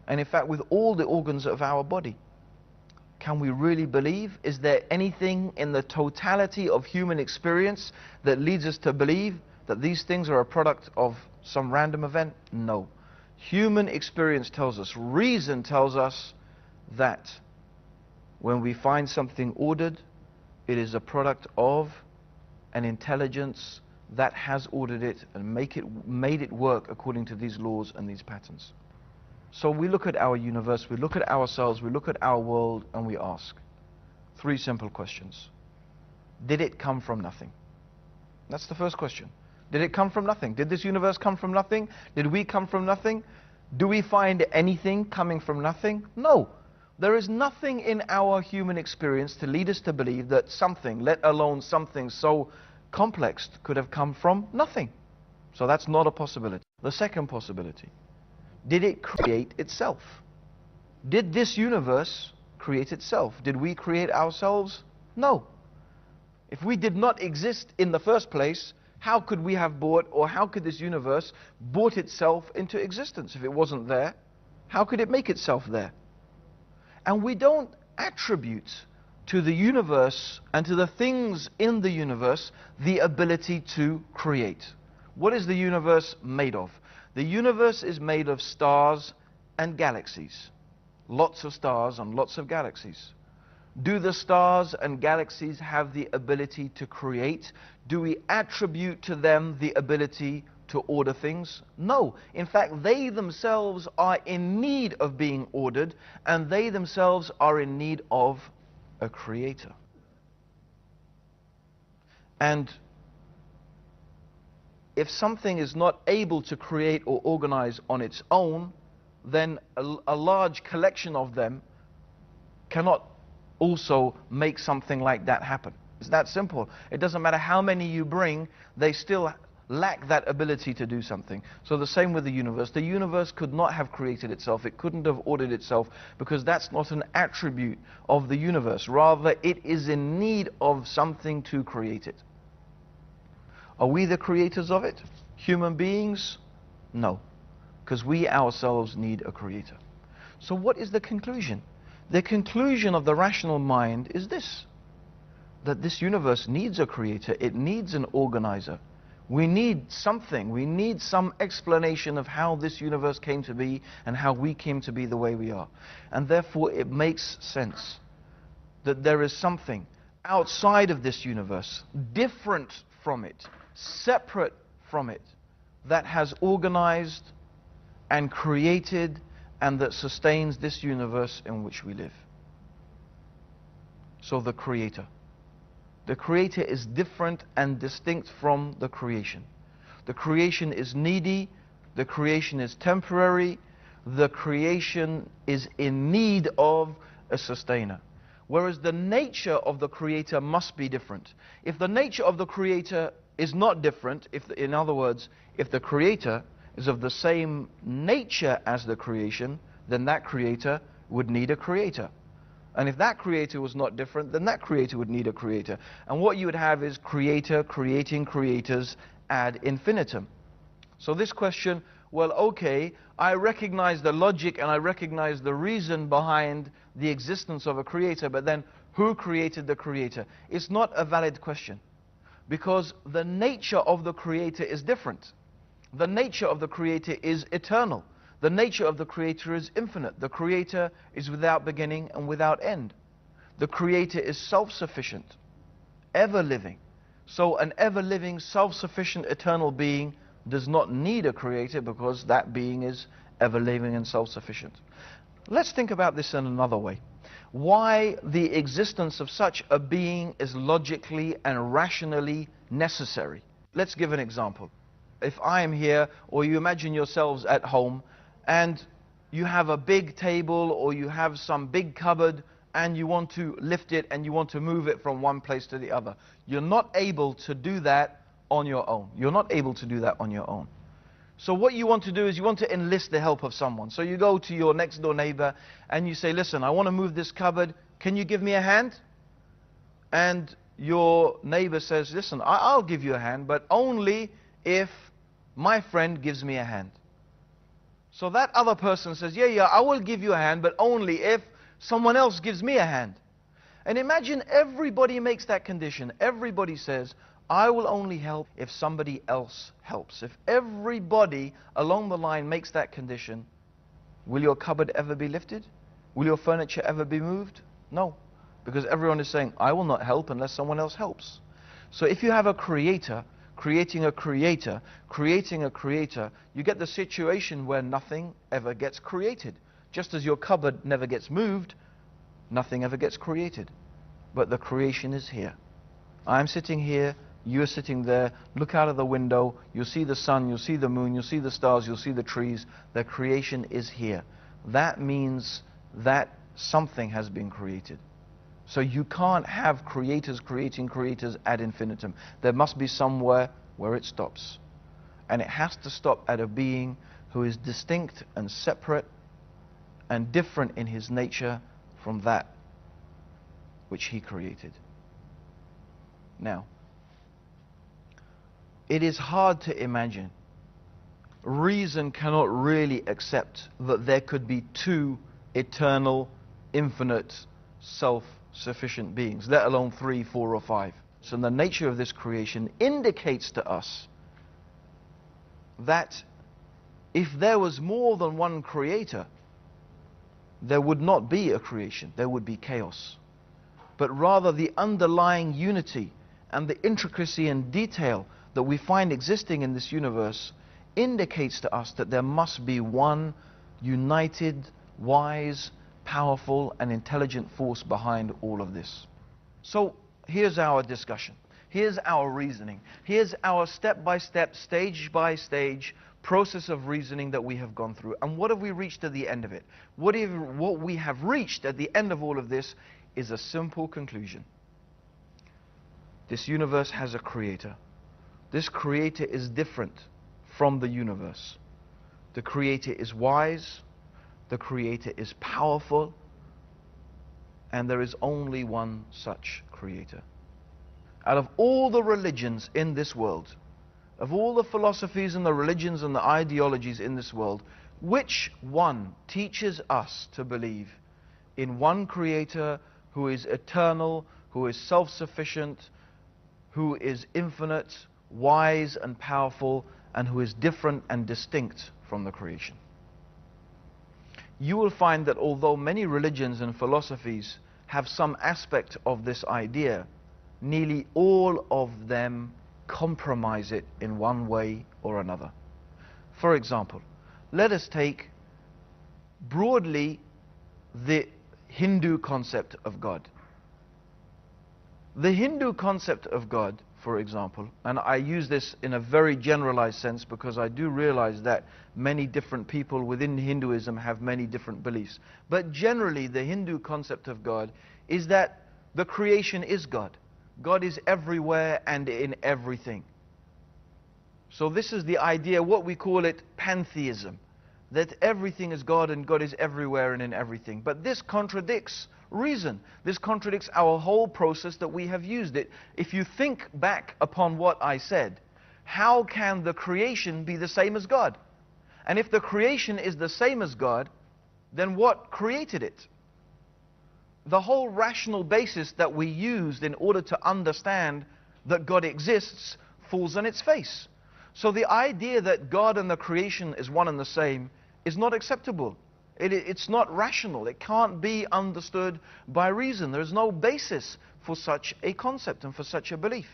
and in fact with all the organs of our body. Can we really believe? Is there anything in the totality of human experience that leads us to believe that these things are a product of some random event? No. Human experience tells us, reason tells us that when we find something ordered, it is a product of an intelligence that has ordered it and made it work according to these laws and these patterns. So we look at our universe, we look at ourselves, we look at our world, and we ask three simple questions. Did it come from nothing? That's the first question. Did it come from nothing? Did this universe come from nothing? Did we come from nothing? Do we find anything coming from nothing? No. There is nothing in our human experience to lead us to believe that something, let alone something so complex, could have come from nothing. So that's not a possibility. The second possibility. Did it create itself? Did this universe create itself? Did we create ourselves? No. If we did not exist in the first place, how could we have brought, or how could this universe brought itself into existence? If it wasn't there, how could it make itself there? And we don't attribute to the universe and to the things in the universe the ability to create. What is the universe made of? The universe is made of stars and galaxies. Lots of stars and lots of galaxies. Do the stars and galaxies have the ability to create? Do we attribute to them the ability to order things? No. In fact, they themselves are in need of being ordered, and they themselves are in need of a creator. And if something is not able to create or organize on its own, then a large collection of them cannot also make something like that happen. It's that simple. It doesn't matter how many you bring, they still lack that ability to do something. So the same with the universe. The universe could not have created itself. It couldn't have ordered itself, because that's not an attribute of the universe. Rather, it is in need of something to create it. Are we the creators of it? Human beings? No. Because we ourselves need a creator. So what is the conclusion? The conclusion of the rational mind is this: that this universe needs a creator. It needs an organizer. We need something. We need some explanation of how this universe came to be and how we came to be the way we are. And therefore it makes sense that there is something outside of this universe, different from it, separate from it, that has organized and created and that sustains this universe in which we live. So the creator. The creator is different and distinct from the creation. The creation is needy, the creation is temporary, the creation is in need of a sustainer. Whereas the nature of the creator must be different. If the nature of the creator is not different, in other words, if the creator is of the same nature as the creation, then that creator would need a creator. And if that creator was not different, then that creator would need a creator. And what you would have is creator creating creators ad infinitum. So this question, well, okay, I recognize the logic and I recognize the reason behind the existence of a creator, but then who created the creator? It's not a valid question, because the nature of the creator is different. The nature of the creator is eternal. The nature of the creator is infinite. The creator is without beginning and without end. The creator is self-sufficient, ever-living. So an ever-living, self-sufficient, eternal being does not need a creator, because that being is ever-living and self-sufficient. Let's think about this in another way. Why the existence of such a being is logically and rationally necessary. Let's give an example. If I am here, or you imagine yourselves at home, and you have a big table or you have some big cupboard and you want to lift it and you want to move it from one place to the other. You're not able to do that on your own. You're not able to do that on your own. So what you want to do is you want to enlist the help of someone. So you go to your next door neighbor and you say, listen, I want to move this cupboard. Can you give me a hand? And your neighbor says, listen, I'll give you a hand, but only if my friend gives me a hand. So that other person says, yeah, I will give you a hand, but only if someone else gives me a hand. And imagine everybody makes that condition. Everybody says, I will only help if somebody else helps. If everybody along the line makes that condition, will your cupboard ever be lifted? Will your furniture ever be moved? No. Because everyone is saying, I will not help unless someone else helps. So if you have a creator, creating a creator, creating a creator, you get the situation where nothing ever gets created. Just as your cupboard never gets moved, nothing ever gets created. But the creation is here. I'm sitting here, you're sitting there, look out of the window, you'll see the sun, you'll see the moon, you'll see the stars, you'll see the trees. The creation is here. That means that something has been created. So you can't have creators creating creators ad infinitum. There must be somewhere where it stops. And it has to stop at a being who is distinct and separate and different in his nature from that which he created. Now, it is hard to imagine. Reason cannot really accept that there could be two eternal, infinite, self-sufficient beings, let alone 3, 4, or 5. So the nature of this creation indicates to us that if there was more than one creator, there would not be a creation, there would be chaos. But rather the underlying unity and the intricacy and detail that we find existing in this universe indicates to us that there must be one united, wise, powerful and intelligent force behind all of this. So here's our discussion. Here's our reasoning. Here's our step-by-step, stage-by-stage process of reasoning that we have gone through. And what have we reached at the end of it? What we have reached at the end of all of this is a simple conclusion. This universe has a creator. This creator is different from the universe. The creator is wise. The creator is powerful. And there is only one such creator. Out of all the religions in this world, of all the philosophies and the religions and the ideologies in this world, which one teaches us to believe in one creator who is eternal, who is self-sufficient, who is infinite, wise and powerful, and who is different and distinct from the creation? You will find that although many religions and philosophies have some aspect of this idea, nearly all of them compromise it in one way or another. For example, let us take broadly the Hindu concept of God. The Hindu concept of God, for example, and I use this in a very generalized sense because I do realize that many different people within Hinduism have many different beliefs. But generally, the Hindu concept of God is that the creation is God. God is everywhere and in everything. So this is the idea, what we call it pantheism, that everything is God and God is everywhere and in everything. But this contradicts reason. This contradicts our whole process that we have used it. If you think back upon what I said, how can the creation be the same as God? And if the creation is the same as God, then what created it? The whole rational basis that we used in order to understand that God exists falls on its face. So the idea that God and the creation is one and the same is not acceptable. It's not rational. It can't be understood by reason. There's no basis for such a concept and for such a belief.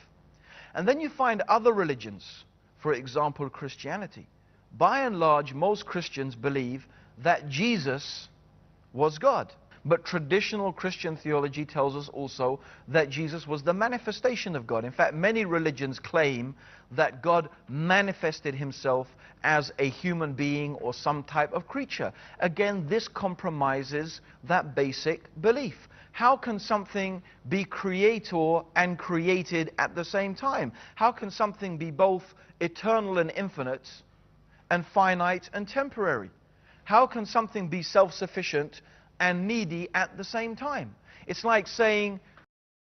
And then you find other religions, for example, Christianity. By and large, most Christians believe that Jesus was God. But traditional Christian theology tells us also that Jesus was the manifestation of God. In fact, many religions claim that God manifested himself as a human being or some type of creature. Again, this compromises that basic belief. How can something be creator and created at the same time? How can something be both eternal and infinite and finite and temporary? How can something be self-sufficient and needy at the same time? It's like saying